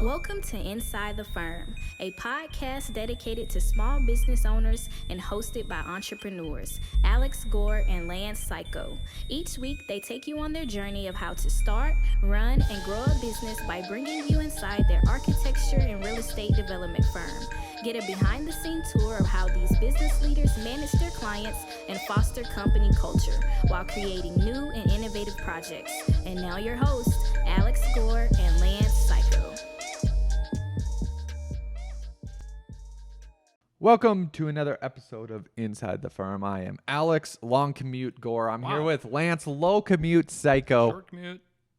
Welcome to Inside the Firm, a podcast dedicated to small business owners and hosted by entrepreneurs, Alex Gore and Lance Cayko. Each week, they take you on their journey of how to start, run, and grow a business by bringing you inside their architecture and real estate development firm. Get a behind-the-scenes tour of how these business leaders manage their clients and foster company culture while creating new and innovative projects. And now your hosts, Alex Gore and Lance Cayko. Welcome to another episode of Inside the Firm. I am Alex, long commute Gore. I'm here with Lance, low commute Cayko.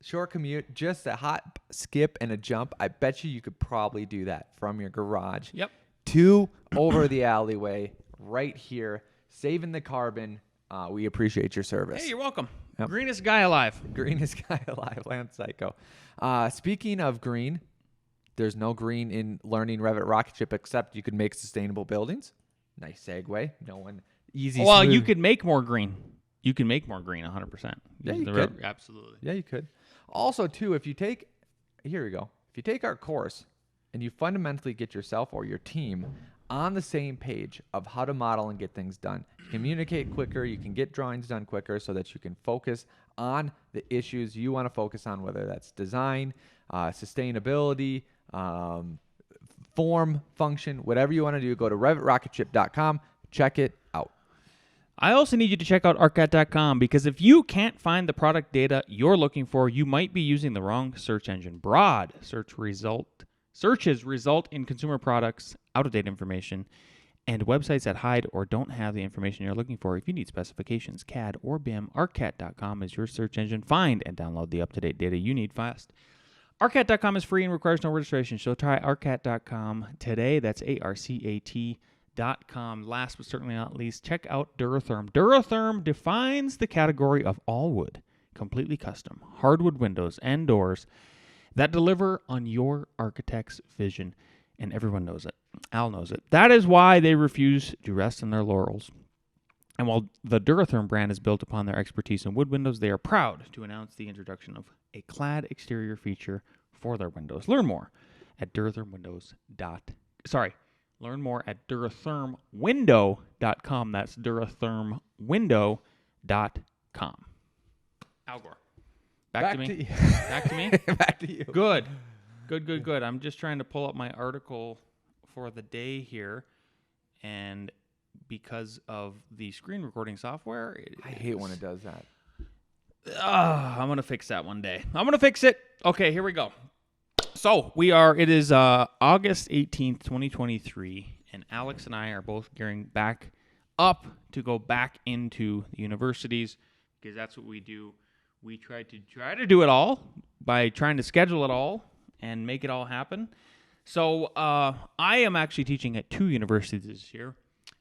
Short commute, just a hot skip and a jump. I bet you could probably do that from your garage. Yep. To over the alleyway right here, saving the carbon. We appreciate your service. Hey, you're welcome. Yep. Greenest guy alive. Greenest guy alive, Lance Cayko. Speaking of green, there's no green in learning Revit rocket ship except you could make sustainable buildings. Nice segue. No one easy. Well, smooth. you could make more green. You can make more green 100%. Yeah, you could. Absolutely. Yeah, you could. Also, too, if you take our course and you fundamentally get yourself or your team on the same page of how to model and get things done, you communicate quicker, you can get drawings done quicker so that you can focus on the issues you want to focus on, whether that's design, sustainability, form, function, whatever you want to do. Go to revitrocketship.com, check it out. I also need you to check out ARCAT.com because if you can't find the product data you're looking for, you might be using the wrong search engine. Broad searches result in consumer products, out-of-date information, and websites that hide or don't have the information you're looking for. If you need specifications, CAD or BIM, ARCAT.com is your search engine. Find and download the up-to-date data you need fast. ARCAT.com is free and requires no registration, so try ARCAT.com today. That's ARCAT.com. Last but certainly not least, check out Duratherm. Duratherm defines the category of all wood, completely custom, hardwood windows and doors that deliver on your architect's vision, and everyone knows it. Al knows it. That is why they refuse to rest on their laurels. And while the Duratherm brand is built upon their expertise in wood windows, they are proud to announce the introduction of a clad exterior feature for their windows. Learn more at durathermwindow.com. That's durathermwindow.com. Al Gore. Back to me. Back to me? Back to you. Good. I'm just trying to pull up my article for the day here, and because of the screen recording software, I hate when it does that. I'm going to fix that one day. I'm going to fix it. Okay, here we go. So it is August 18th, 2023, and Alex and I are both gearing back up to go back into the universities because that's what we do. We try to do it all by trying to schedule it all and make it all happen. So I am actually teaching at 2 universities this year.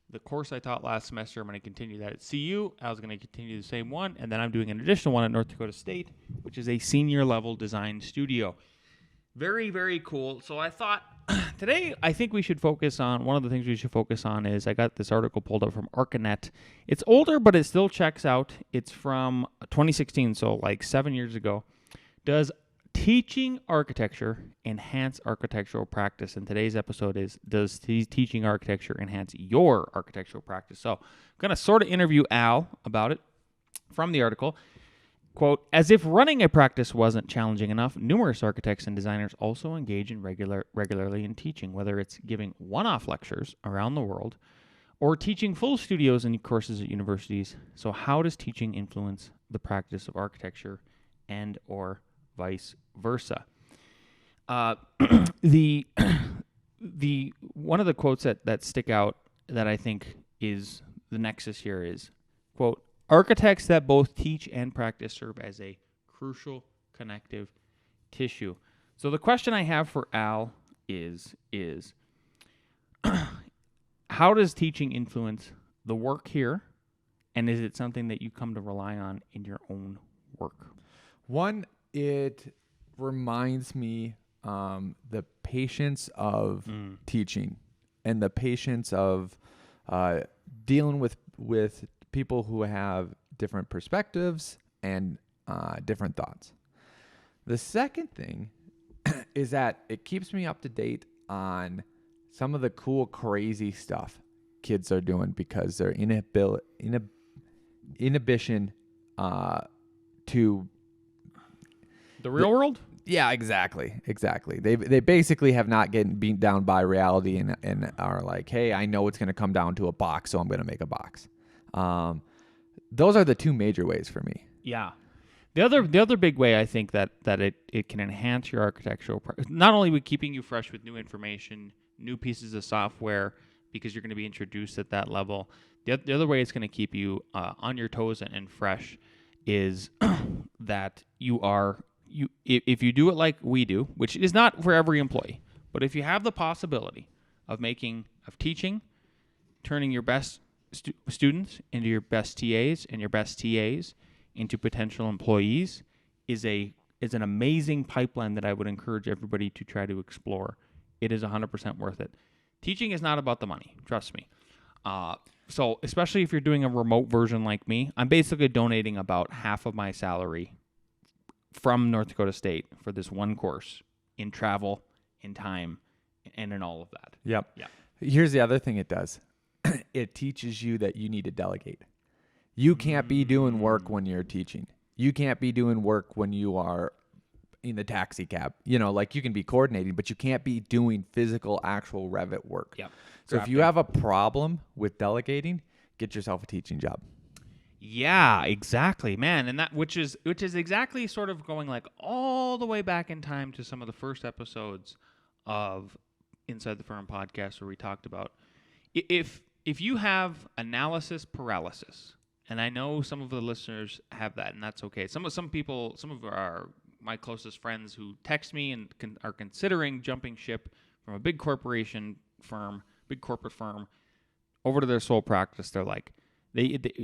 The course I taught last semester, I'm going to continue that at CU. I was going to continue the same one, and then I'm doing an additional one at North Dakota State, which is a senior level design studio. Very, very cool. So I thought today I think we should focus on, one of the things we should focus on is I got this article pulled up from ARCANET. It's older, but it still checks out. It's from 2016, so like 7 years ago. Does teaching architecture enhance architectural practice? And today's episode is, does teaching architecture enhance your architectural practice? So I'm going to sort of interview Al about it from the article. Quote, as if running a practice wasn't challenging enough, numerous architects and designers also engage in regularly in teaching, whether it's giving one-off lectures around the world or teaching full studios and courses at universities. So how does teaching influence the practice of architecture and or vice versa? The one of the quotes that stick out that I think is the nexus here is, quote, architects that both teach and practice serve as a crucial connective tissue. So the question I have for Al is how does teaching influence the work here, and is it something that you come to rely on in your own work? One, it reminds me the patience of teaching and the patience of dealing with people who have different perspectives and different thoughts. The second thing is that it keeps me up to date on some of the cool, crazy stuff kids are doing because their inhibition to The real world? yeah, exactly. They basically have not getting beat down by reality and are like, hey, I know it's going to come down to a box, so I'm going to make a box. Those are the two major ways for me. Yeah. The other big way I think that it can enhance your architectural not only with keeping you fresh with new information, new pieces of software, because you're going to be introduced at that level. The other way it's going to keep you on your toes and fresh is that if you do it like we do, which is not for every employee, but if you have the possibility of teaching, turning your best students into your best TAs and your best TAs into potential employees is an amazing pipeline that I would encourage everybody to try to explore. It is 100% worth it. Teaching is not about the money, trust me. So especially if you're doing a remote version like me, I'm basically donating about half of my salary from North Dakota State for this one course in travel, in time, and in all of that. Yep. Yeah. Here's the other thing it does. It teaches you that you need to delegate. You can't be doing work when you're teaching. You can't be doing work when you are in the taxi cab. Like you can be coordinating, but you can't be doing physical, actual Revit work. Yep. So if you have a problem with delegating, get yourself a teaching job. Yeah, exactly, man. And that which is exactly sort of going like all the way back in time to some of the first episodes of Inside the Firm podcast where we talked about if you have analysis paralysis, and I know some of the listeners have that, and that's okay. Some of my closest friends who text me and are considering jumping ship from a big corporate firm over to their sole practice, they're like,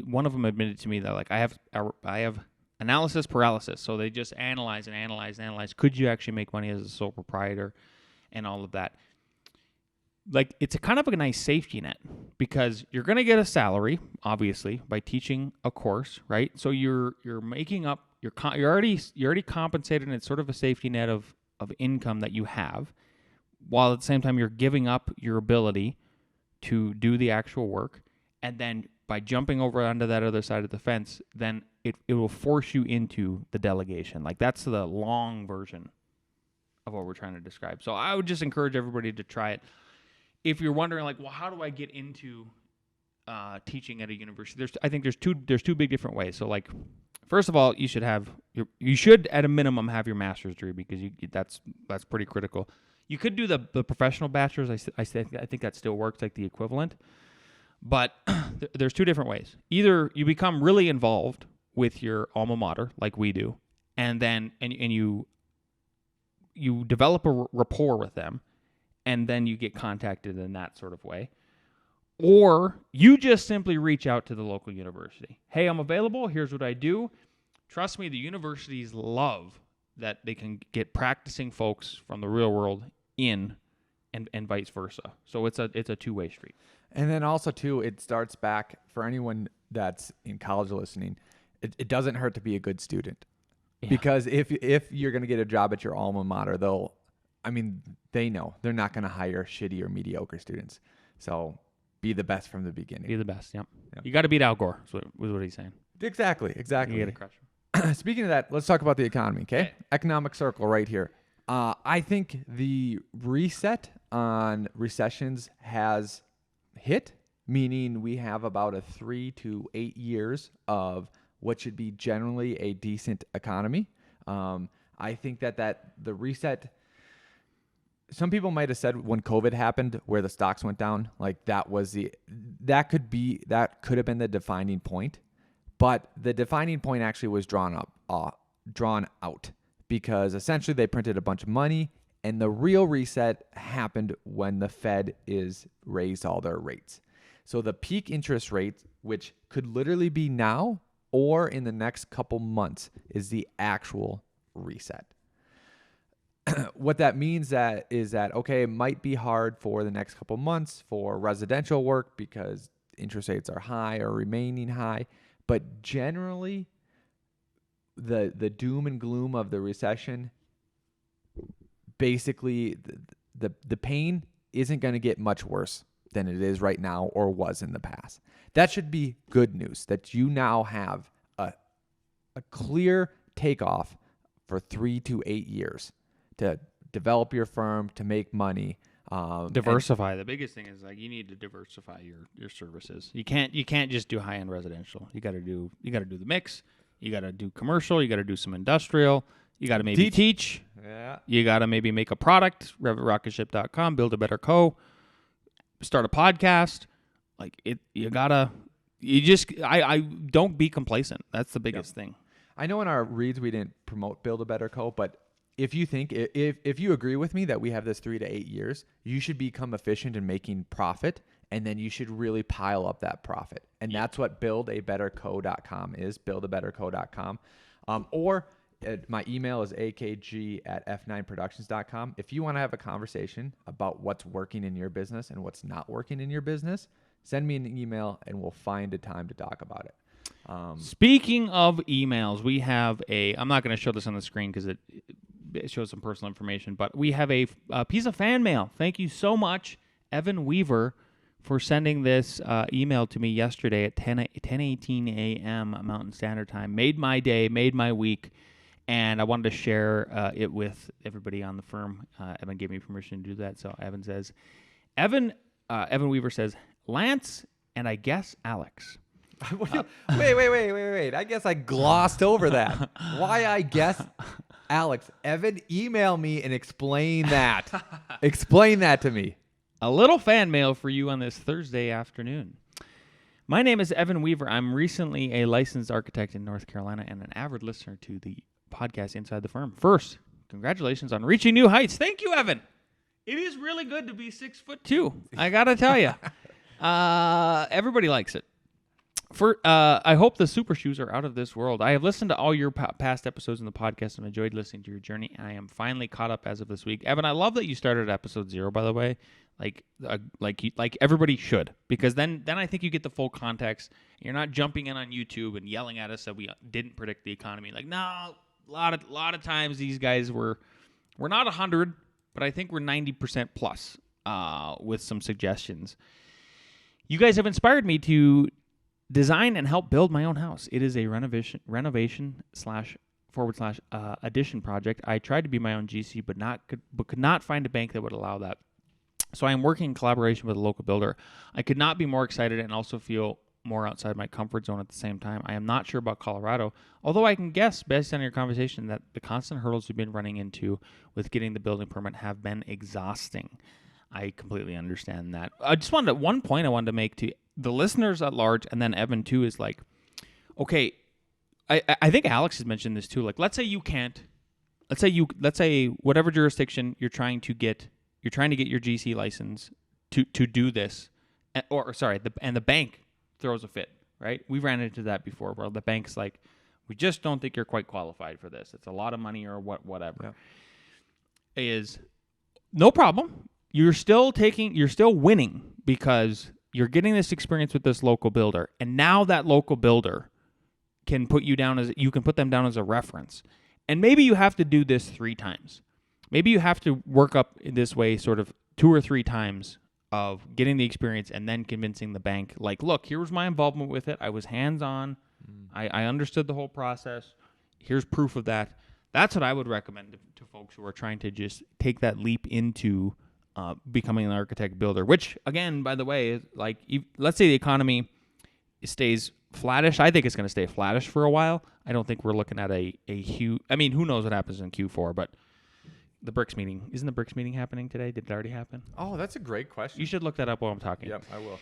one of them admitted to me that like I have analysis paralysis, so they just analyze. Could you actually make money as a sole proprietor, and all of that? Like it's a kind of a nice safety net because you're going to get a salary, obviously, by teaching a course, right? So you're making up, you're already compensated, and it's sort of a safety net of income that you have, while at the same time you're giving up your ability to do the actual work, and then by jumping over onto that other side of the fence, then it will force you into the delegation. Like that's the long version of what we're trying to describe. So I would just encourage everybody to try it. If you're wondering, like, well, how do I get into teaching at a university? I think there's two big different ways. So, like, first of all, you should at a minimum have your master's degree because that's pretty critical. You could do the professional bachelor's. I think that still works, like the equivalent. But there's two different ways. Either you become really involved with your alma mater, like we do, and then you develop a rapport with them. And then you get contacted in that sort of way. Or you just simply reach out to the local university. Hey, I'm available. Here's what I do. Trust me, the universities love that they can get practicing folks from the real world in and vice versa. So it's a two-way street. And then also, too, it starts back for anyone that's in college listening. It doesn't hurt to be a good student. Yeah. Because if you're going to get a job at your alma mater, they know they're not going to hire shitty or mediocre students. So be the best from the beginning. Be the best, yep. You got to beat Al Gore, was what he's saying. Exactly. You got to crush him. Speaking of that, let's talk about the economy, okay? Economic circle right here. I think the reset on recessions has hit, meaning we have about a 3 to 8 years of what should be generally a decent economy. I think that the reset... Some people might have said when COVID happened, where the stocks went down, like that could have been the defining point, but the defining point actually was drawn out because essentially they printed a bunch of money, and the real reset happened when the Fed raised all their rates. So the peak interest rate, which could literally be now or in the next couple months, is the actual reset. What that means is that, okay, it might be hard for the next couple months for residential work because interest rates are high or remaining high. But generally, the doom and gloom of the recession basically the pain isn't going to get much worse than it is right now or was in the past. That should be good news that you now have a clear takeoff for 3 to 8 years to develop your firm, to make money. Diversify. The biggest thing is like you need to diversify your services. You can't just do high-end residential. You got to do the mix. You got to do commercial. You got to do some industrial. You got to maybe teach. Yeah. You got to maybe make a product. RevitRocketship.com. Build a better co. Start a podcast. Like it. I don't be complacent. That's the biggest thing. I know in our reads we didn't promote Build a Better Co, but if you think if you agree with me that we have this 3 to 8 years, you should become efficient in making profit, and then you should really pile up that profit. And that's what buildabetterco.com is, buildabetterco.com. Or my email is akg@f9productions.com. If you want to have a conversation about what's working in your business and what's not working in your business, send me an email and we'll find a time to talk about it. Speaking of emails, we have I'm not going to show this on the screen because it shows some personal information, but we have a piece of fan mail. Thank you so much, Evan Weaver, for sending this email to me yesterday at 10:18 a.m. Mountain Standard Time. Made my day, made my week, and I wanted to share it with everybody on the firm. Evan gave me permission to do that, so Evan Weaver says, Lance and I guess Alex. Wait. I guess I glossed over that. Why I guess Alex? Evan, email me and explain that. Explain that to me. A little fan mail for you on this Thursday afternoon. My name is Evan Weaver. I'm recently a licensed architect in North Carolina and an avid listener to the podcast Inside the Firm. First, congratulations on reaching new heights. Thank you, Evan. It is really good to be 6'2". I got to tell you. Everybody likes it. I hope the super shoes are out of this world. I have listened to all your past episodes in the podcast and enjoyed listening to your journey. I am finally caught up as of this week. Evan, I love that you started at episode 0, by the way. Like everybody should, because then I think you get the full context. You're not jumping in on YouTube and yelling at us that we didn't predict the economy. Like, no, a lot of times these guys we're not 100, but I think we're 90% plus with some suggestions. You guys have inspired me to design and help build my own house. It is a renovation / addition project. I tried to be my own GC, but could not find a bank that would allow that. So I am working in collaboration with a local builder. I could not be more excited and also feel more outside my comfort zone at the same time. I am not sure about Colorado, although I can guess, based on your conversation, that the constant hurdles you've been running into with getting the building permit have been exhausting. I completely understand that. One point I wanted to make to the listeners at large, and then Evan too, is like, okay, I think Alex has mentioned this too. Like, let's say whatever jurisdiction you're trying to get your GC license to do this, and the bank throws a fit, right? We ran into that before, where the bank's like, we just don't think you're quite qualified for this. It's a lot of money or whatever. Yeah. Is no problem. You're still winning because you're getting this experience with this local builder, and now that local builder can put them down as a reference. And maybe you have to do this 3 times. Maybe you have to work up in this way sort of 2 or 3 times of getting the experience and then convincing the bank, like, look, here was my involvement with it. I was hands-on. I understood the whole process. Here's proof of that. That's what I would recommend to folks who are trying to just take that leap into becoming an architect builder, which, again, by the way, is like, let's say the economy stays flattish. I think it's going to stay flattish for a while. I don't think we're looking at a huge, I mean, who knows what happens in Q4, but the BRICS meeting, isn't the BRICS meeting happening today? Did it already happen? Oh, that's a great question. You should look that up while I'm talking. Yep, I will.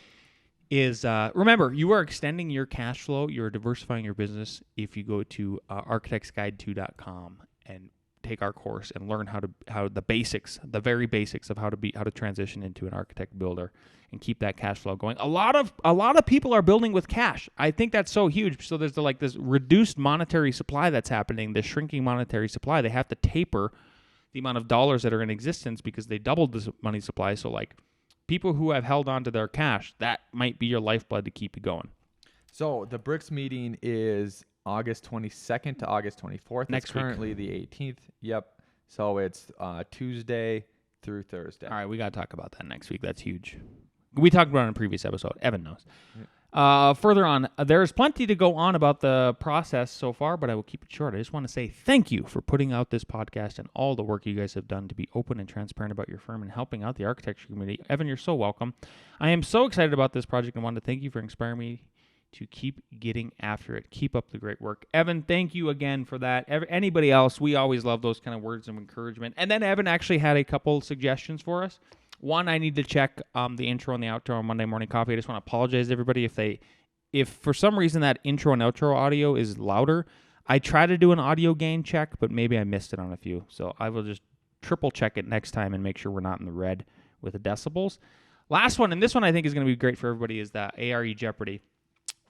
Remember, you are extending your cash flow. You're diversifying your business if you go to architectsguide2.com and take our course and learn how the basics, the very basics of how to transition into an architect builder and keep that cash flow going. A lot of people are building with cash. I think that's so huge. So there's this reduced monetary supply that's happening, this shrinking monetary supply. They have to taper the amount of dollars that are in existence because they doubled the money supply. So like people who have held on to their cash, that might be your lifeblood to keep you going. So the BRICS meeting is August 22nd to August 24th. Next it's currently the 18th. Yep. So it's Tuesday through Thursday. All right, we got to talk about that next week. That's huge. We talked about it in a previous episode. Evan knows. Further on, there's plenty to go on about the process so far, but I will keep it short. I just want to say thank you for putting out this podcast and all the work you guys have done to be open and transparent about your firm and helping out the architecture community. Evan, you're so welcome. I am so excited about this project and want to thank you for inspiring me to keep getting after it. Keep up the great work. Evan, thank you again for that. Anybody else, we always love those kind of words of encouragement. And then Evan actually had a couple suggestions for us. One, I need to check the intro and the outro on Monday Morning Coffee. I just want to apologize to everybody if for some reason that intro and outro audio is louder. I try to do an audio gain check, but maybe I missed it on a few. So I will just triple check it next time and make sure we're not in the red with the decibels. Last one, and this one I think is going to be great for everybody, is the A.R.E. Jeopardy.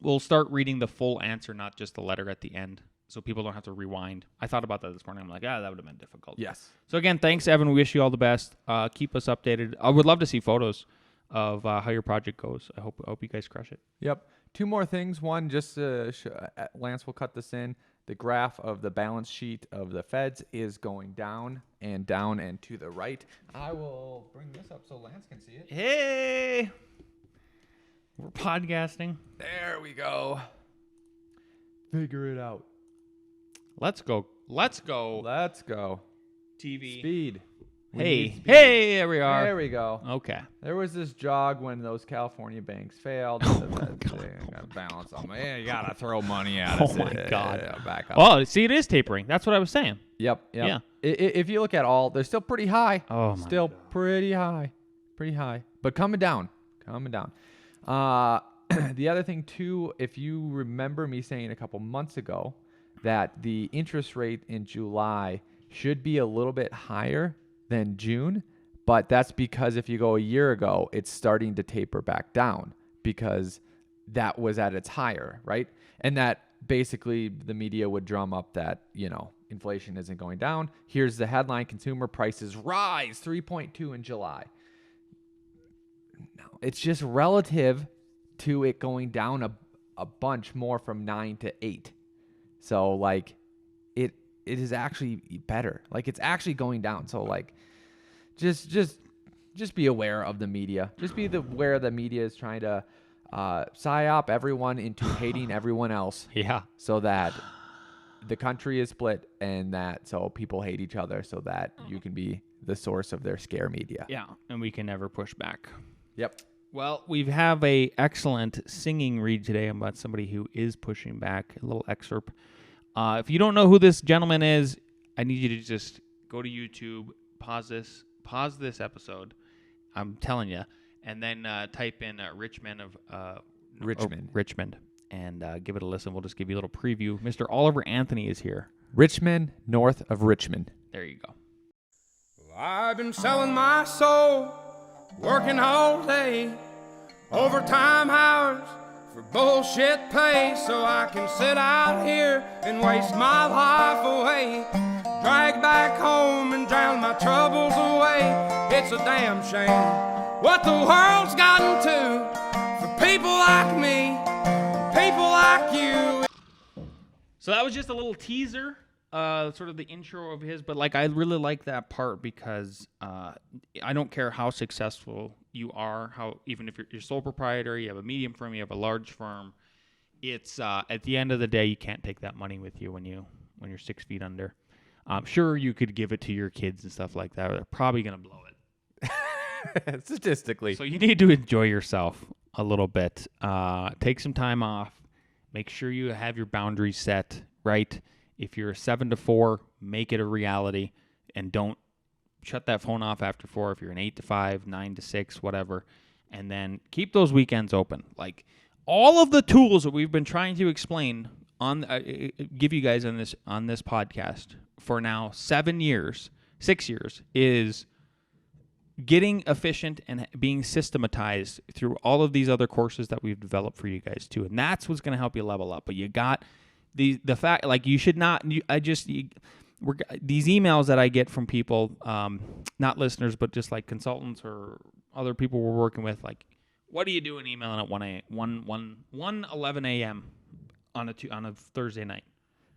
We'll start reading the full answer, not just the letter at the end, so people don't have to rewind. I thought about that this morning. I'm like, that would have been difficult. Yes. So again, thanks, Evan. We wish you all the best. Keep us updated. I would love to see photos of how your project goes. I hope you guys crush it. Yep. Two more things. One, just Lance will cut this in. The graph of the balance sheet of the feds is going down and to the right. I will bring this up so Lance can see it. Hey, we're podcasting. There we go. Figure it out. Let's go. Let's go. TV. Speed. We Hey, need speed. there we are. There we go. Okay. There was this jog when those California banks failed. Got to balance them. Yeah, you got to throw money at us. Oh, my God. Back up. Oh, see, it is tapering. That's what I was saying. Yep. Yeah. If you look at all, they're still pretty high. Oh, my Still God. pretty high. But coming down. The other thing, too, if you remember me saying a couple months ago that the interest rate in July should be a little bit higher than June, but that's because if you go a year ago, it's starting to taper back down because that was at its higher, right? And that basically the media would drum up that, inflation isn't going down. Here's the headline: consumer prices rise 3.2 in July. No, it's just relative to it going down a bunch more from 9 to 8. So like it is actually better. Like it's actually going down. So like just be aware of the media. Just be aware the media is trying to psyop everyone into hating everyone else. Yeah. So that the country is split and that so people hate each other so that you can be the source of their scare media. Yeah, and we can never push back. Yep. Well, we have a excellent singing read today about somebody who is pushing back. A little excerpt. If you don't know who this gentleman is, I need you to just go to YouTube, pause this episode. I'm telling you, and then type in Richmond, and give it a listen. We'll just give you a little preview. Mr. Oliver Anthony is here. Richmond, north of Richmond. There you go. Well, I've been selling my soul, working all day, overtime hours for bullshit pay, so I can sit out here and waste my life away, drag back home and drown my troubles away. It's a damn shame what the world's gotten to for people like me, people like you. So that was just a little teaser, sort of the intro of his, but like I really like that part because I don't care how successful you are, even if you're sole proprietor, you have a medium firm, you have a large firm, it's at the end of the day you can't take that money with you when you're 6 feet under. Sure, you could give it to your kids and stuff like that, but they're probably gonna blow it. Statistically. So you need to enjoy yourself a little bit. Take some time off. Make sure you have your boundaries set, right? If you're a 7 to 4, make it a reality and don't shut that phone off after 4. If you're an 8 to 5, 9 to 6, whatever, and then keep those weekends open. Like all of the tools that we've been trying to explain give you guys on this podcast for now 6 years is getting efficient and being systematized through all of these other courses that we've developed for you guys too. And that's what's going to help you level up. But you got the fact, like you should not, these emails that I get from people, not listeners, but just like consultants or other people we're working with, like, what are you doing emailing at 11 a.m. on a Thursday night?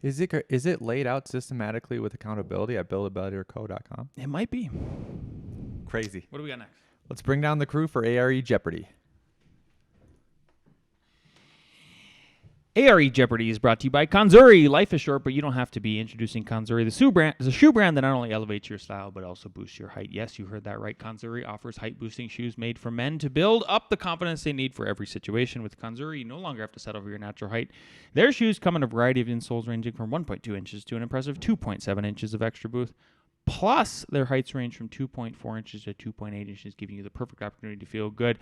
Is it laid out systematically with accountability at buildabilityco.com? It might be. Crazy. What do we got next? Let's bring down the crew for A.R.E. Jeopardy. A.R.E. Jeopardy is brought to you by Kanzuri. Life is short, but you don't have to be. Introducing Kanzuri, the shoe brand that not only elevates your style, but also boosts your height. Yes, you heard that right. Kanzuri offers height-boosting shoes made for men to build up the confidence they need for every situation. With Kanzuri, you no longer have to settle for your natural height. Their shoes come in a variety of insoles ranging from 1.2 inches to an impressive 2.7 inches of extra boost. Plus, their heights range from 2.4 inches to 2.8 inches, giving you the perfect opportunity to feel good.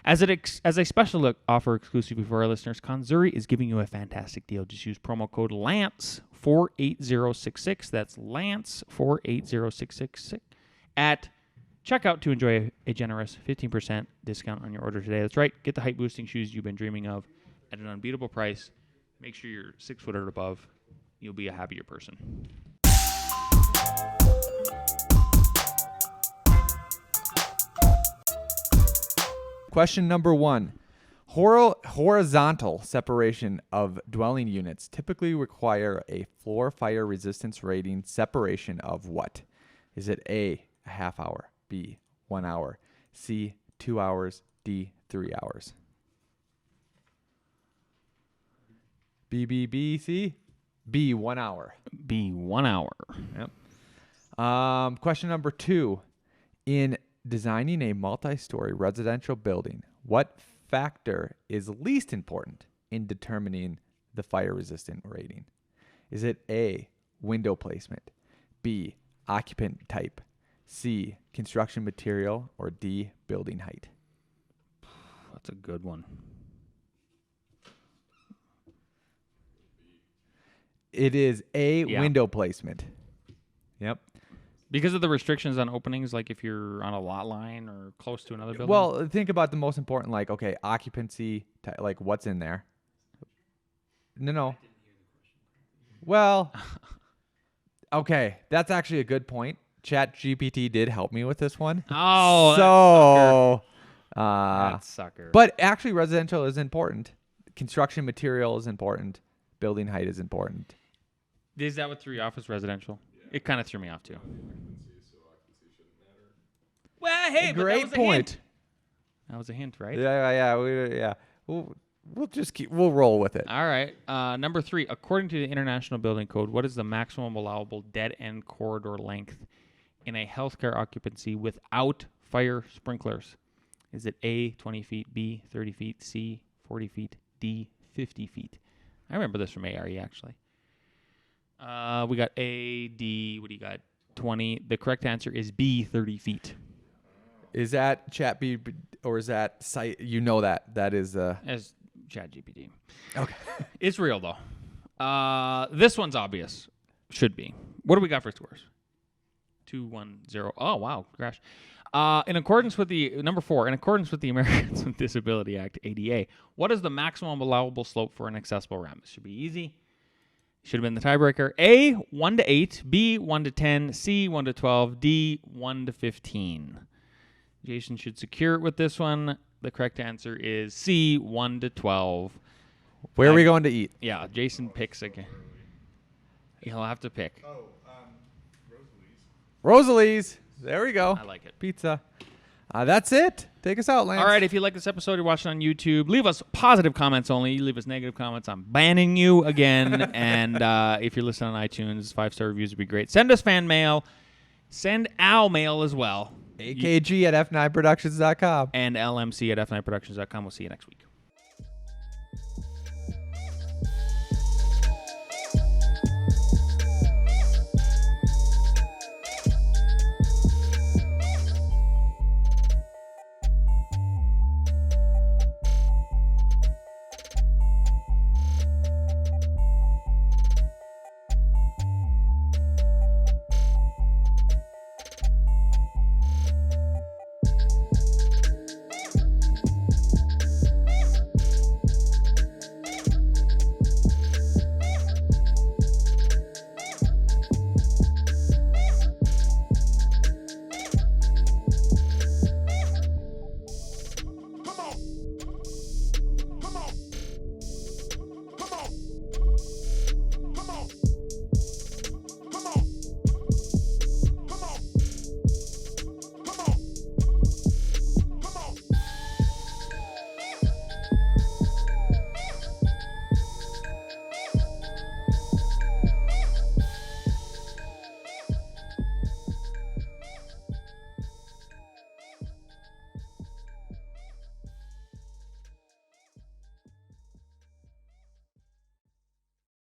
As a special offer exclusively for our listeners, Kanzuri is giving you a fantastic deal. Just use promo code LANCE48066. That's LANCE48066 at checkout to enjoy a generous 15% discount on your order today. That's right. Get the height-boosting shoes you've been dreaming of at an unbeatable price. Make sure you're 6 foot or above. You'll be a happier person. Question number 1. Horizontal separation of dwelling units typically require a floor fire resistance rating separation of what? Is it A, a half hour, B, 1 hour, C, 2 hours, D, 3 hours? B, C? B, 1 hour. B, 1 hour. Yep. Question number 2. In designing a multi-story residential building, what factor is least important in determining the fire resistant rating? Is it A, window placement, B, occupant type, C, construction material, or D, building height? That's a good one. It is A, window placement. Yep. Because of the restrictions on openings, like if you're on a lot line or close to another building? Well, think about the most important, like, okay, occupancy, like what's in there? No. Well, okay, that's actually a good point. ChatGPT did help me with this one. Oh, so, that sucker. But actually, residential is important. Construction material is important. Building height is important. Is that what threw you off as residential? It kind of threw me off too. Well, hey, great point. That was a hint, right? Yeah. We'll roll with it. All right. Number 3, according to the International Building Code, what is the maximum allowable dead end corridor length in a healthcare occupancy without fire sprinklers? Is it A, 20 feet, B, 30 feet, C, 40 feet, D, 50 feet? I remember this from A.R.E. actually. We got A, D, what do you got? 20. The correct answer is B, 30 feet. Is that ChatGPT or is that site? You know that is as ChatGPT. Okay. It's real though. This one's obvious. Should be. What do we got for scores? 2-1-0. Oh wow, crash. In accordance with the number 4, in accordance with the Americans with Disability Act (ADA), what is the maximum allowable slope for an accessible ramp? This should be easy. Should have been the tiebreaker. A, 1 to 8. B, 1 to 10. C, 1 to 12. D, 1 to 15. Jason should secure it with this one. The correct answer is C, 1 to 12. Where are we going to eat? Yeah, Jason picks again. He'll have to pick. Rosalie's. There we go. I like it. Pizza. That's it. Take us out, Lance. All right, if you like this episode, you're watching on YouTube, leave us positive comments only. You leave us negative comments, I'm banning you again. And if you're listening on iTunes, 5-star reviews would be great. Send us fan mail. Send Al mail as well. AKG at F9productions.com. And LMC at F9productions.com. We'll see you next week.